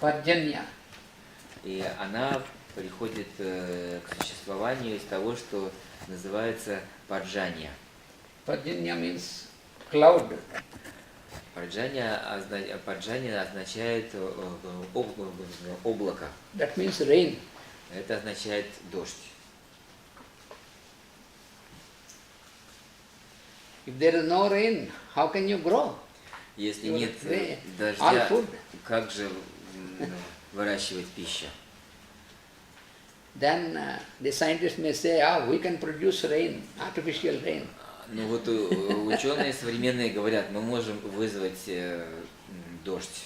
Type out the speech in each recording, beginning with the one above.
Parjanya. И она приходит к существованию из того, что называется парджанья. Parjanya means cloud. Парджанья означает облако. That means rain. Это означает дождь. If there is no rain, how can you grow? Если You нет will pray. All дождя, food. как же выращивать пищу? Then the scientists may say, we can produce rain, artificial rain. Ну вот ученые современные говорят, мы можем вызвать дождь.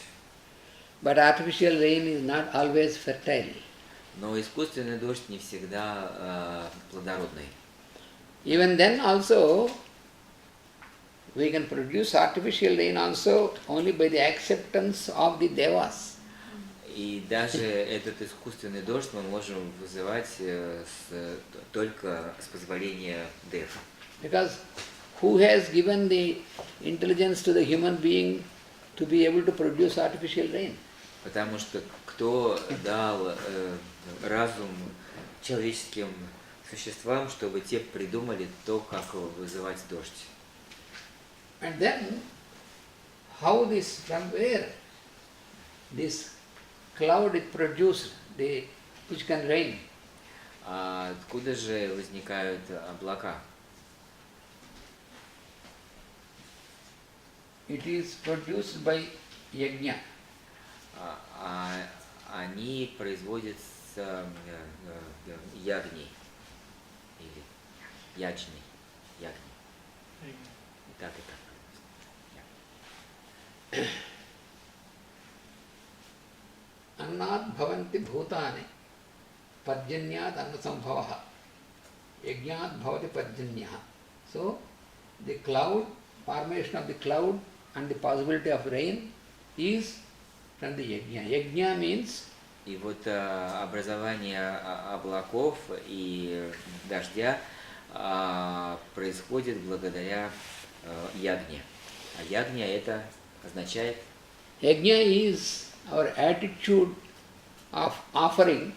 But artificial rain is not always fertile. Но искусственный дождь не всегда плодородный. Even then also, we can produce artificial rain also only by the acceptance of the devas. И даже этот искусственный дождь мы можем вызывать только с позволения дев. Because who has given the intelligence to the human being to be able to produce artificial rain? Потому что кто дал разум человеческим существам, чтобы те придумали то, как вызывать дождь. And then, how this, from where this cloud is produced, which can rain? А откуда же возникают облака? It is produced by yajna. Они производятся ягней или ячней. Ягней. И так, и так. Annat bhavanti bhutani parjanyat annasambhavaha yajnat bhavati parjanyaha. So, the cloud, formation of the cloud and the possibility of rain is from the yajna. Yajna means И вот образование облаков и дождя происходит благодаря ягне. А ягня это означает? yajna is our attitude of offering.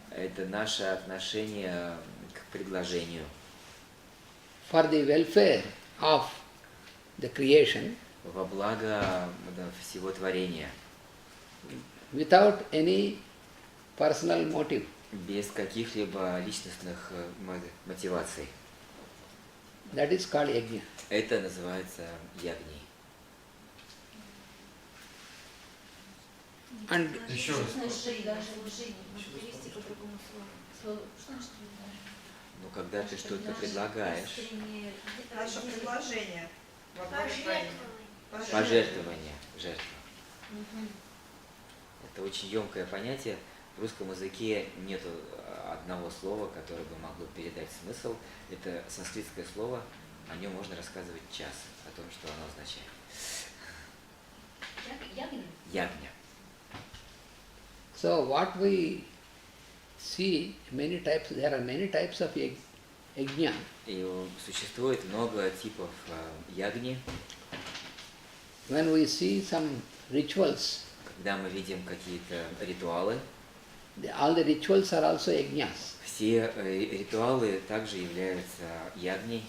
Это наше отношение к предложению. For the welfare of the creation. Во благо всего творения. Without any personal motive. Без каких-либо личностных мотиваций. That is called yajna. Это называется ягней. And Еще раз. Ну, когда ты что-то предлагаешь. Наше предложение. Пожертвование. Жертва. Это очень емкое понятие. В русском языке нет одного слова, которое бы могло передать смысл. Это санскритское слово, о нем можно рассказывать час, о том, что оно означает. Ягня? Ягня. so what we see, there are many types of yajna. И существует много типов ягни. When we see some rituals, Когда мы видим какие-то ритуалы, all the rituals are also yajnas. все ритуалы также являются ягней.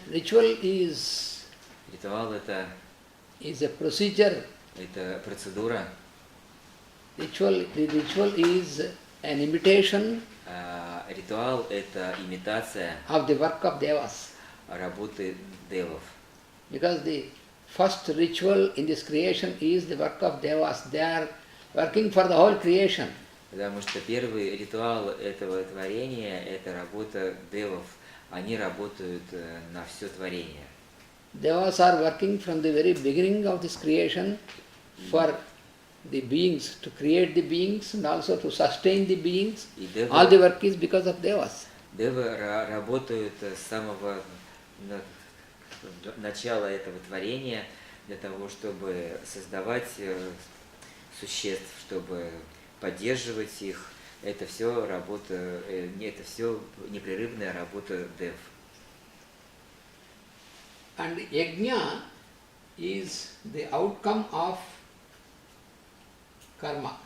Ritual is Ритуал a procedure. это процедура. The ritual is an imitation Ритуал это имитация of the work of devas. работы девов. Because the first ritual in this creation is the work of devas. They are working for the whole creation. Потому что первый ритуал этого творения это работа девов. Они работают на все творение. Devas are working from the very beginning of this creation for the beings, to create the beings and also to sustain the beings. All the work is because of devas. Девы работают с самого начала этого творения для того, чтобы создавать существ, чтобы поддерживать их. Это все работа, это все непрерывная работа дев. And yajna is the outcome of karma.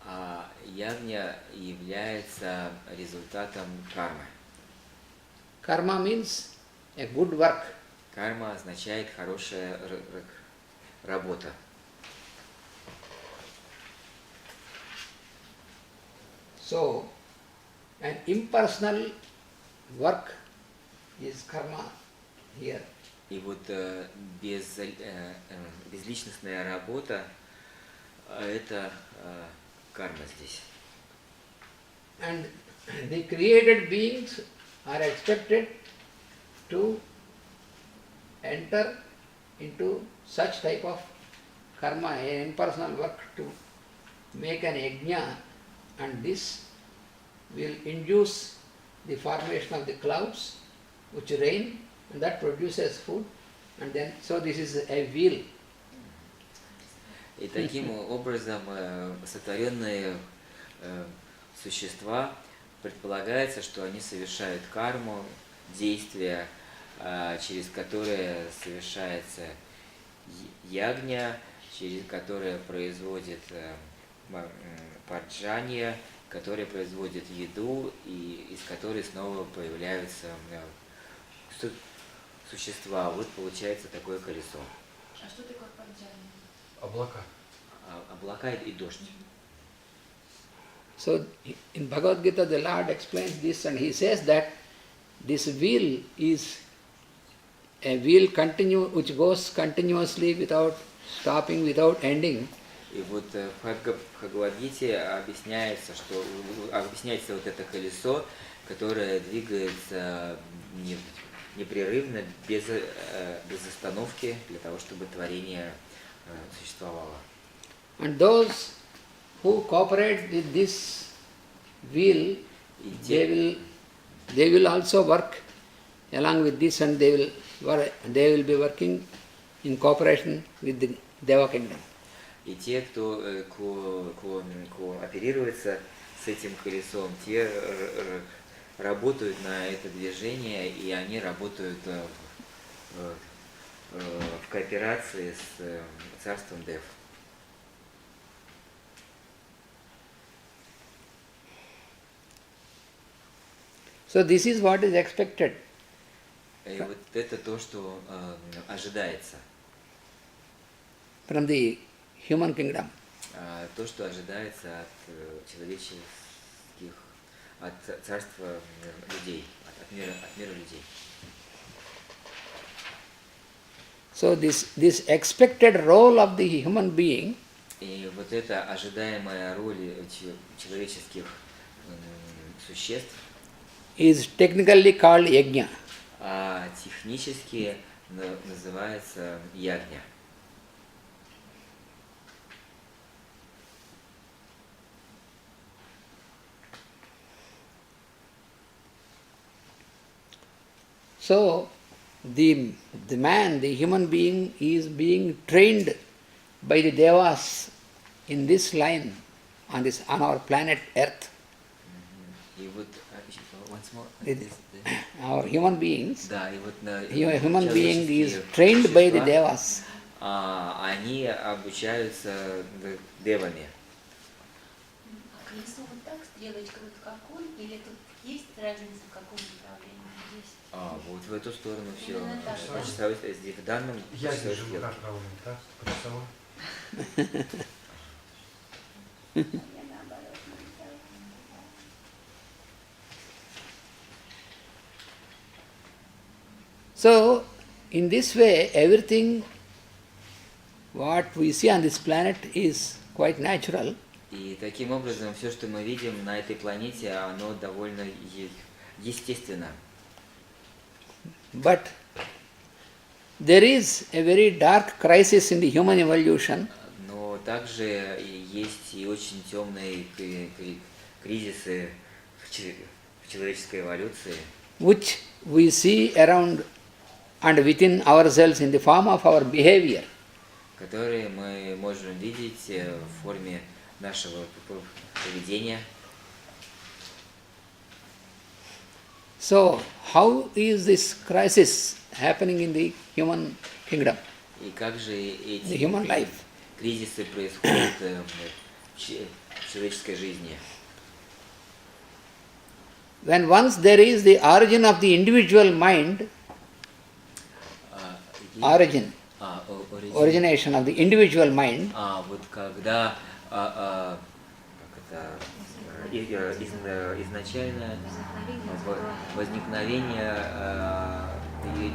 А ягня является результатом кармы. Karma means a good work. Карма означает хорошая работа. So, an impersonal work is karma here. И вот безличностная работа это карма здесь. And the created beings are expected to enter into such type of karma, an impersonal work, to make an yajna, and this will induce the formation of the clouds which rain, and that produces food, and then so this is a wheel. И таким образом сотворенные существа предполагается, что они совершают карму, действия, через которые совершается ягня, через которое производит парджанья, которое производит еду, и из которой снова появляются существа. Вот получается такое колесо. А что такое парджанья? Облака. Облака и дождь. So in Bhagavad Gita the Lord explains this, and he says that this wheel is a wheel which goes continuously without stopping, without ending. И вот в Бхагавад-гите объясняется вот это колесо, которое двигается непрерывно, без остановки, для того, чтобы творение существовало. And those who cooperate with this wheel, they will also work along with this, and they will be working in cooperation with the Deva kingdom. И те, кто оперируется с этим колесом, те работают на это движение, и они работают в кооперации с царством Дев. So this is what is expected. И вот это то, что ожидается. From the human kingdom. То, что ожидается от человеческих, от царства людей, от мира людей. So this expected role of the human being И вот эта ожидаемая роль человеческих существ is technically called yajna. А технически называется ягня. So the man, the human being, is being trained by the devas in this line on our planet Earth. И вот once more, Our human beings, да, и вот human being is человеческие trained by the существа, devas. Они обучаются девами. А колесо вот так, стрелочка вот как он, или тут есть разница, в каком направлении есть? Вот в эту сторону все. Именно так, да? Часовой, в данном Я часовой вижу, стрелке. как ровно, так? По часовой. Я наоборот нарисовала. So in this way, everything what we see on this planet is quite natural. И таким образом все, что мы видим на этой планете, оно довольно естественно. But there is a very dark crisis in the human evolution. Но также есть и очень темные кризисы в человеческой эволюции, Which we see around and within ourselves in the form of our behavior. которые мы можем видеть в форме нашего поведения. So, how is this crisis happening in the human kingdom, И как же the эти human life? кризисы происходят в человеческой жизни. When once there is the origin of the individual mind, origination of the individual mind, Вот когда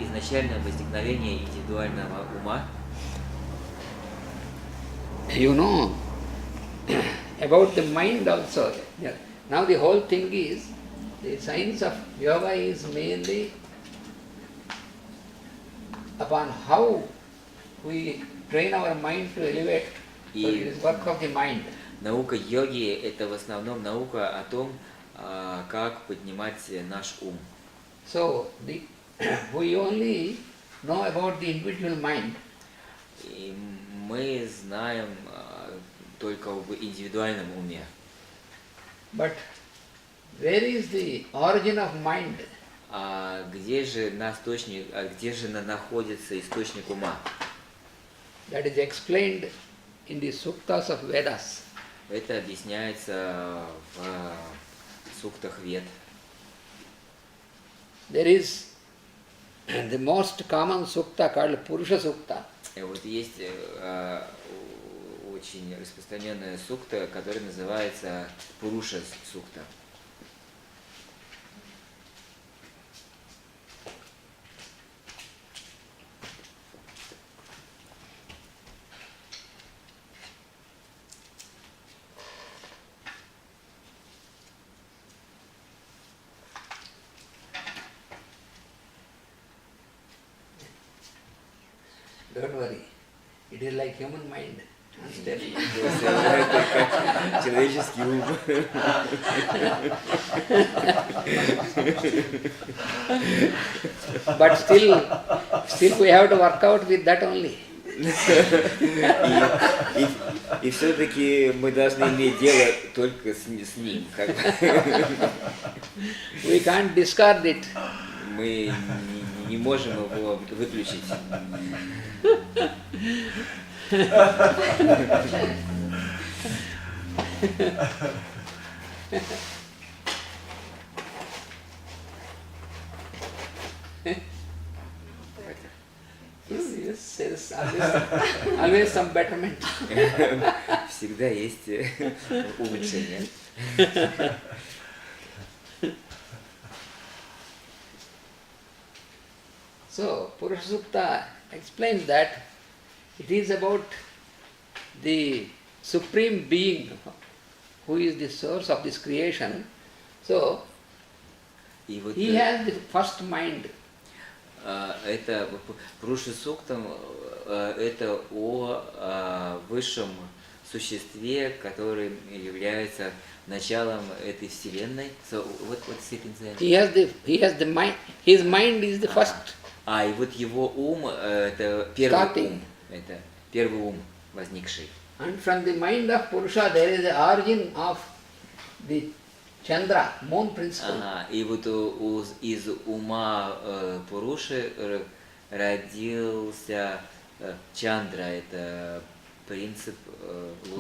изначальное возникновение индивидуального ума. you know, about the mind also. Now the whole thing is, the science of yoga is mainly upon how we train our mind to elevate. So it is work of the mind. Наука йоги – это в основном наука о том, как поднимать наш ум. So we only know about the individual mind. И мы знаем только об индивидуальном уме. But where is the origin of mind? Где же находится источник ума? That is explained in the suktas of Vedas. Это объясняется в суктах Вед. There is the most common sukta called Purusha Sukta. И вот есть очень распространенная сукта, которая называется Пуруша сукта. Don't worry, it is like human mind. Unstable. Человеческий ум. But still we have to work out with that only. И все-таки мы должны иметь дело только с ним. We can't discard it. Мы не можем его выключить. Yes, there's always some betterment. Всегда есть улучшение. So, Purusha Sukta explains that it is about the Supreme Being who is the source of this creation. So, he has the first mind. Это Пуруша Суктам, это о высшем существе, который является началом этой вселенной. So what is it? He has the mind. His mind is the first. И вот его ум это первый Starting. ум, это первый ум возникший. And from the mind of Purusha there is the origin of the Chandra, moon principle. И вот из ума Пуруши родился Чандра, это принцип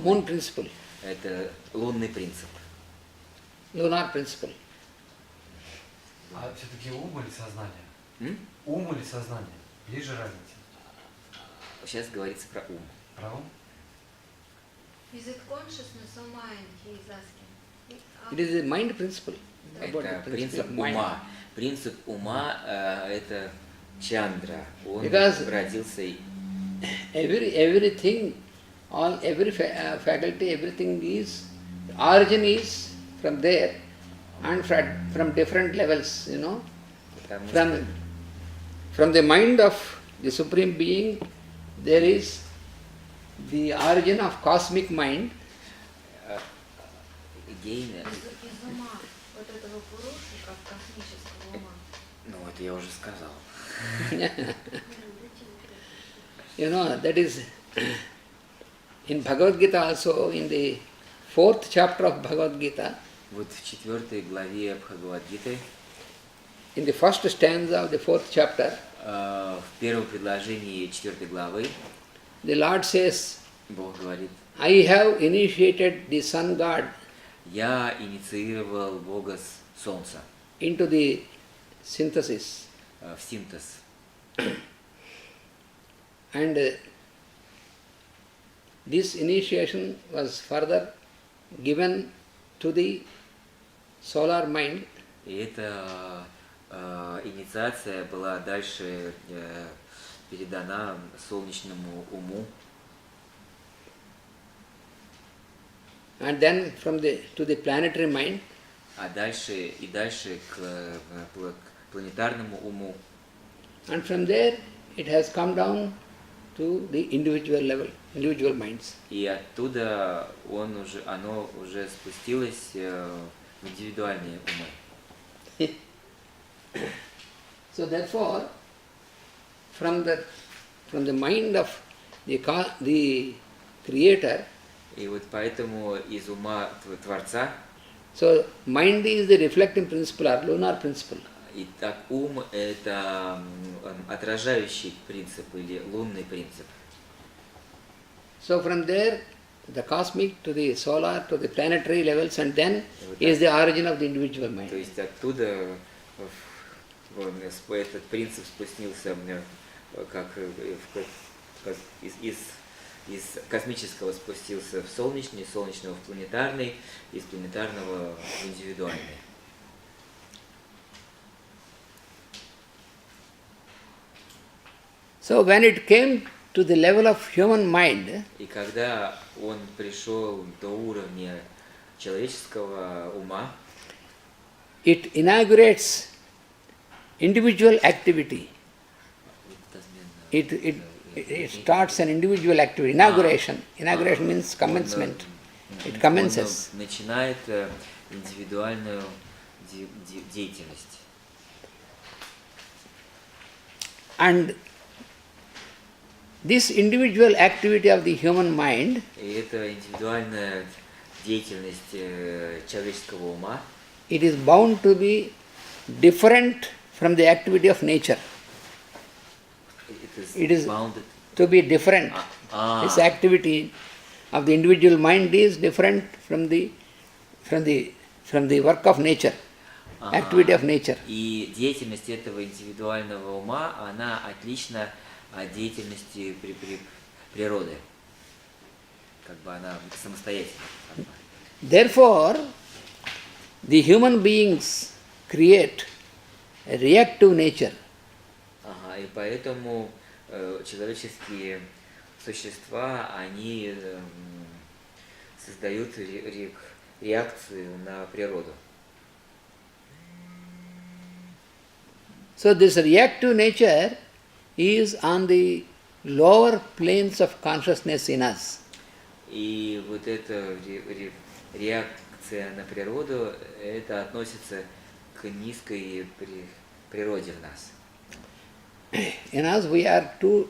Moon principle. Это лунный принцип. Lunar principle. А все-таки ум или сознание? Ум или сознание? Есть же разница? Сейчас говорится про ум. Про ум? Is it consciousness or mind, he is asking? It is a mind principle. About Это the принцип of mind. ума. Принцип ума это Чандра. Он Because родился. Everything, every faculty, everything is, origin is from there and from different levels, you know. From the mind of the Supreme Being, there is the origin of cosmic mind. Из ума вот этого Пуруши, как космического ума. Ну вот я уже сказал. You know, that is in Bhagavad Gita also, in the 4th chapter of Bhagavad Gita, Вот в 4 главе Бхагавад-гиты, in the first stanza of the 4th chapter, в первом предложении 4 главы, the Lord says, Бог говорит, I have initiated the sun god я инициировал Бога Солнца into the synthesis. в синтез. And this initiation was further given to the solar mind. И эта инициация была дальше передана солнечному уму. And then to the planetary mind. А дальше к планетарному уму. And from there it has come down to the individual level, individual minds. И оттуда оно уже спустилось в индивидуальные умы. So therefore, from the mind of the creator, И вот поэтому из ума Творца, so mind is the reflecting principle or lunar principle. и так ум – это отражающий принцип или лунный принцип. So from there, the cosmic to the solar to the planetary levels, and then is the origin of the individual mind. То есть оттуда этот принцип спустился как из космического спустился в солнечный, из солнечного в планетарный, из планетарного в индивидуальный. So when it came to the level of human mind, И когда он пришел до уровня человеческого ума, it inaugurates individual activity. It starts an individual activity, inauguration. Inauguration means commencement. It commences. Он начинает индивидуальную деятельность. And this individual activity of the human mind И эта индивидуальная деятельность человеческого ума, it is bound to be different from the activity of nature. It is bounded. to be different. This activity of the individual mind is different from the work of nature, activity of nature. И деятельность этого индивидуального ума, она отлична от деятельности природы. Как бы она самостоятельна. Therefore, the human beings create a reactive nature. И поэтому человеческие существа, они создают реакцию на природу. So this reactive nature is on the lower planes of consciousness in us. И вот эта реакция на природу, это относится к низкой природе в нас. In us we are two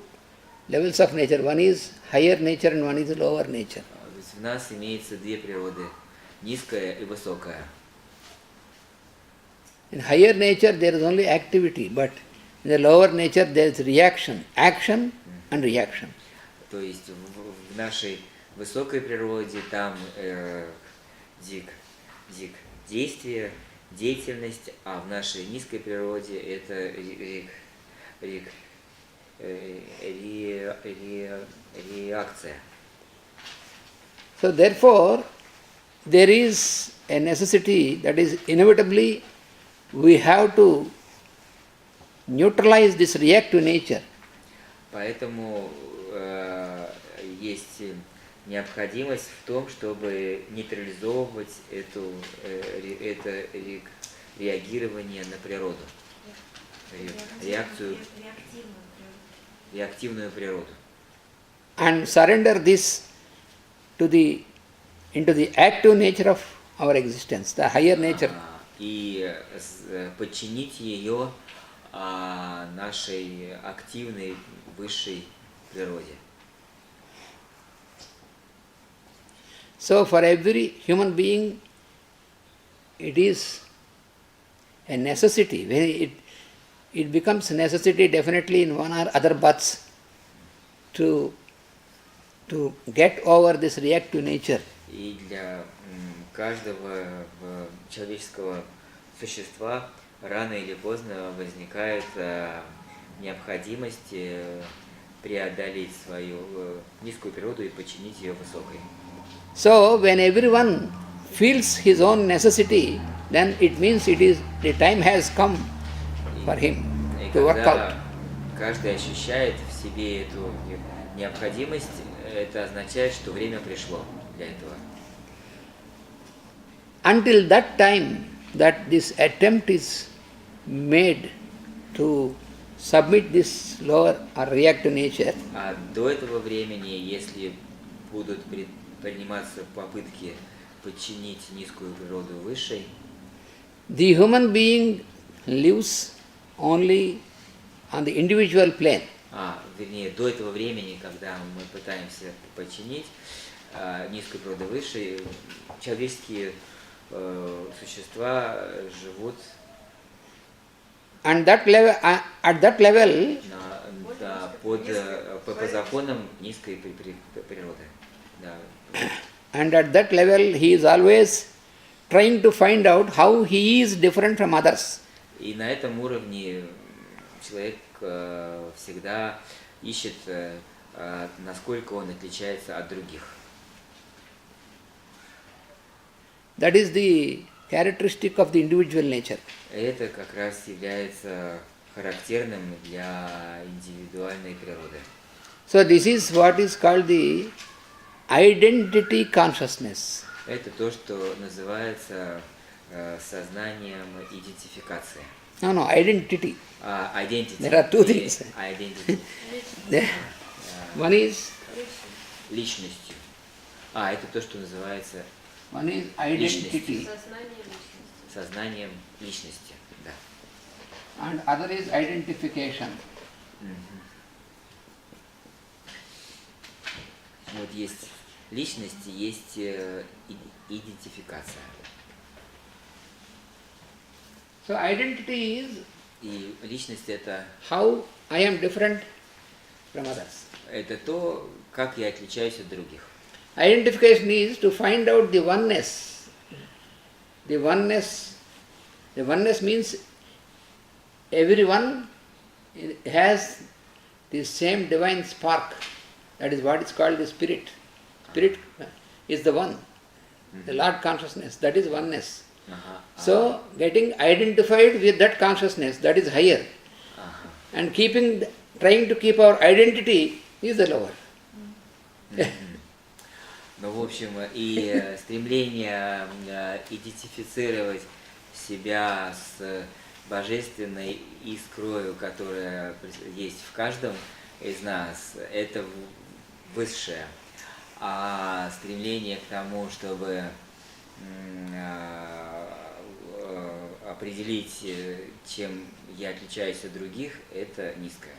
levels of nature. One is higher nature and one is lower nature. То есть в нас имеется две природы, низкая и высокая. In higher nature there is only activity, but in the lower nature there is reaction, action and reaction. То есть в нашей высокой природе там действие, деятельность, а в нашей низкой природе это реакция. So therefore, there is a necessity that is inevitably we have to neutralize this reactive nature. Поэтому есть необходимость в том, чтобы нейтрализовывать это реагирование на природу, реактивную природу. And surrender this into the active nature of our existence, the higher nature. И подчинить ее нашей активной высшей природе. So for every human being, it is a necessity. When it becomes a necessity definitely in one or other births to to get over this reactive nature, И для каждого человеческого существа рано или поздно возникает необходимость преодолеть свою низкую природу и подчинить ее высокой. so when everyone feels his own necessity, then it means the time has come for him И to work out. когда каждый ощущает в себе эту необходимость, это означает, что время пришло для этого. Until that time that this attempt is made to submit this lower or reactive nature, А до этого времени, если будут предприниматься попытки подчинить низкую природу высшей, the human being lives only on the individual plane. Вернее, до этого времени, когда мы пытаемся подчинить низкую природу высшей, человеческие существа живут And at that level, по законам низкой природы. Да. and at that level he is always trying to find out how he is different from others. И на этом уровне человек всегда ищет, насколько он отличается от других. That is the characteristic of the individual nature. Это как раз является характерным для индивидуальной природы. So this is what is called the identity consciousness. Это то, что называется сознанием идентификации. No, identity. Identity. There are two things. Identity. One is Личностью. Это то, что называется one is identity, Сознание личности. сознанием личности. Да. and other is identification. Вот есть личность, есть идентификация. So identity is И личность это how I am different from others. то, как я отличаюсь от других. Identification is to find out the oneness. The oneness means everyone has the same divine spark. That is what is called the spirit. Spirit is the one. The Lord consciousness, that is oneness. So getting identified with that consciousness, that is higher. And trying to keep our identity is the lower. Ну, в общем, и стремление идентифицировать себя с божественной искрою, которая есть в каждом из нас, это высшее. А стремление к тому, чтобы определить, чем я отличаюсь от других, это низкое.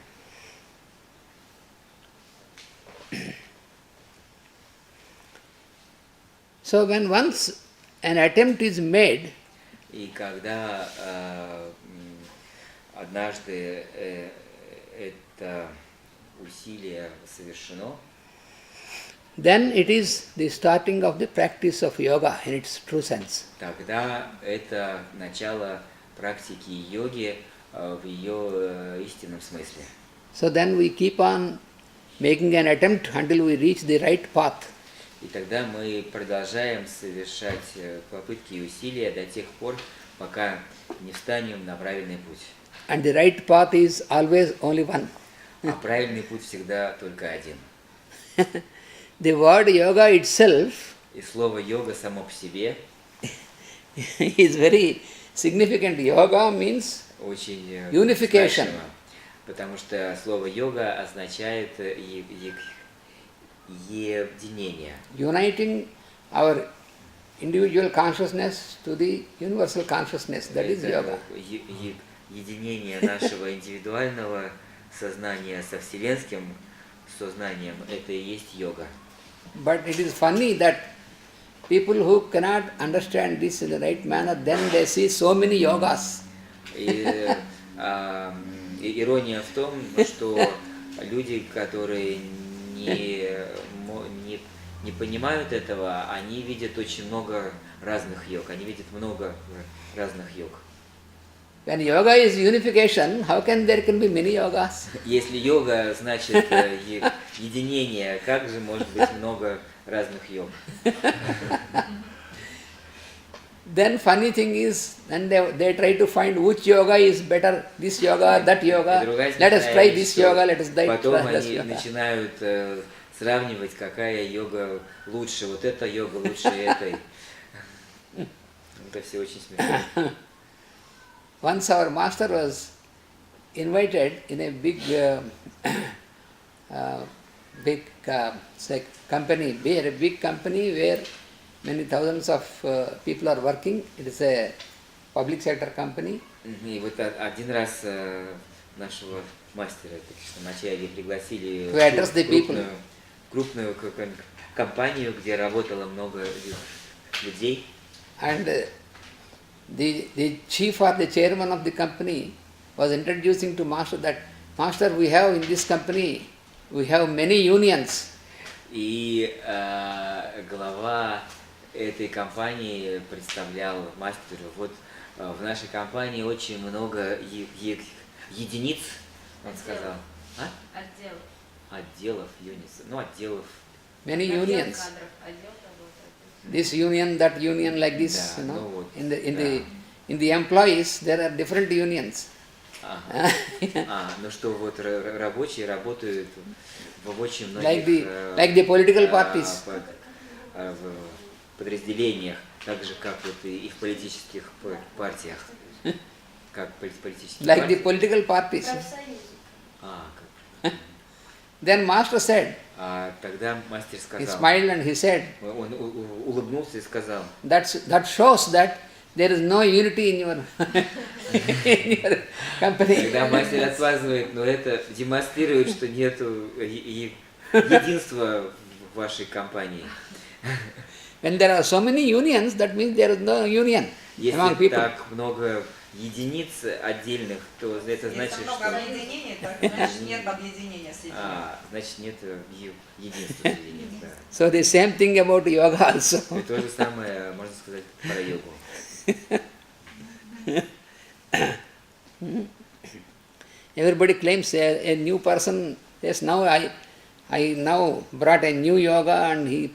So when once an attempt is made, И когда однажды это усилие совершено, then it is the starting of the practice of yoga in its true sense. тогда это начало практики йоги в ее истинном смысле. So then we keep on making an attempt until we reach the right path. И тогда мы продолжаем совершать попытки и усилия до тех пор, пока не встанем на правильный путь. And the right path is always only one. А правильный путь всегда только один. The word yoga itself И слово йога само по себе is very significant. Yoga means очень Unification. значимо, потому что слово йога означает единение. uniting our individual consciousness to the universal consciousness. That is yoga. Единение нашего индивидуального сознания со вселенским сознанием – это и есть йога. But it is funny that people who cannot understand this in the right manner, then they see so many yogas. И ирония в том, что люди, которые не понимают этого, они видят очень много разных йог. Они видят много разных йог. When yoga is unification, how can there can be many yogas? Если йога значит единение, как же может быть много разных йог? Then funny thing is, then they try to find which yoga is better, this yoga, that yoga. Let us try this yoga, let us try Потом this они yoga. начинают сравнивать, какая йога лучше, вот эта йога лучше этой. Это все очень смешно. Once our master was invited in a big say company, a big company where many thousands of people are working. It is a public sector company. И вот один раз нашего мастера Кришнамачарьи пригласили To address the people. крупную компанию, где работало много людей. And the chief or the chairman of the company was introducing to master that, Master, we have in this company, we have many unions. И глава этой компании представлял мастеру: вот в нашей компании очень много единиц, он сказал. А? Отделов. Отделов, юнис, ну отделов. Many Отдел unions. кадров, отдел того-то. This union, that union, like this, Да, you know. ну вот, In the employees, there are different unions. Ну что вот рабочие работают в очень Like многих the political parties. в подразделениях, так же как вот и в политических партиях. Как политические Like партии. the political parties. Профсоюз. Как. Then master said, Тогда мастер he сказал, smiled and he said, он улыбнулся и сказал, that shows that there is no unity in your, in your company. когда мастер отказывает, но это демонстрирует, что нету единства в вашей компании. When there are so many unions, that means there is no union among Если people. так много единиц отдельных, то это значит, Если много что объединений, так значит нет объединения среди них. значит нет единства среди них. Да. So the same thing about yoga also. И то же самое можно сказать про йогу. Everybody claims a new person. Yes, now I now brought a new yoga and he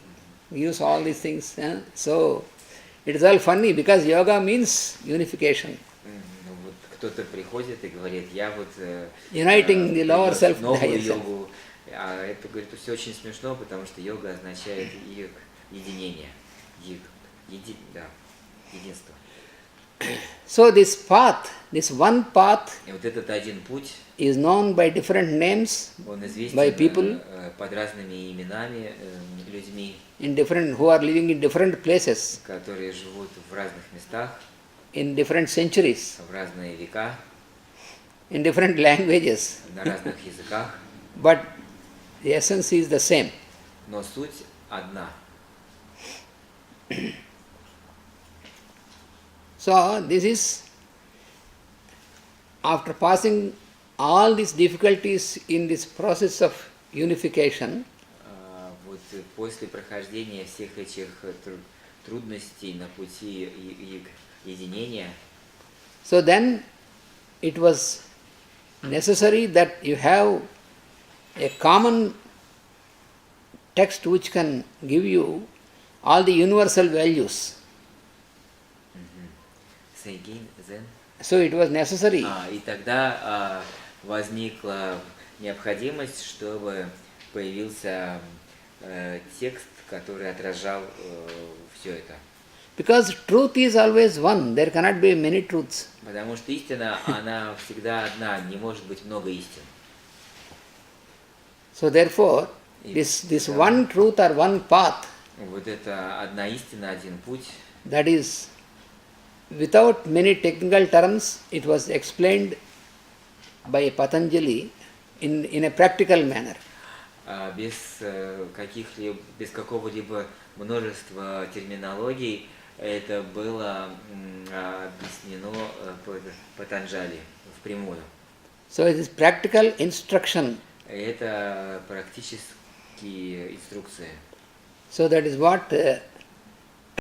used all these things. So it is all funny because yoga means unification. Ну, вот кто-то приходит и говорит, я вот Uniting the lower self, the новую higher self. йогу. А это, говорит, все очень смешно, потому что йога означает единение. Единство. So this path, this one path И вот этот один путь, is known by different names, он известен by people под разными именами людьми, in different who are living in different places, которые живут в разных местах, in different centuries, в разные века, in different languages, на разных языках, but the essence is the same. но суть одна. So this is, after passing all these difficulties in this process of unification, Вот после прохождения всех этих трудностей на пути единения, so then it was necessary that you have a common text which can give you all the universal values. So it was necessary. И тогда возникла необходимость, чтобы появился текст, который отражал все это. Because truth is always one, there cannot be many truths. Потому что истина, она всегда одна, не может быть много истин. So therefore, this one truth or one path, Вот это одна истина, один путь. that is, without many technical terms, it was explained by Patanjali in a practical manner. Без какого-либо множества терминологий это было объяснено Патанджали впрямую. So it is practical instruction. Это такие инструкции. So that is what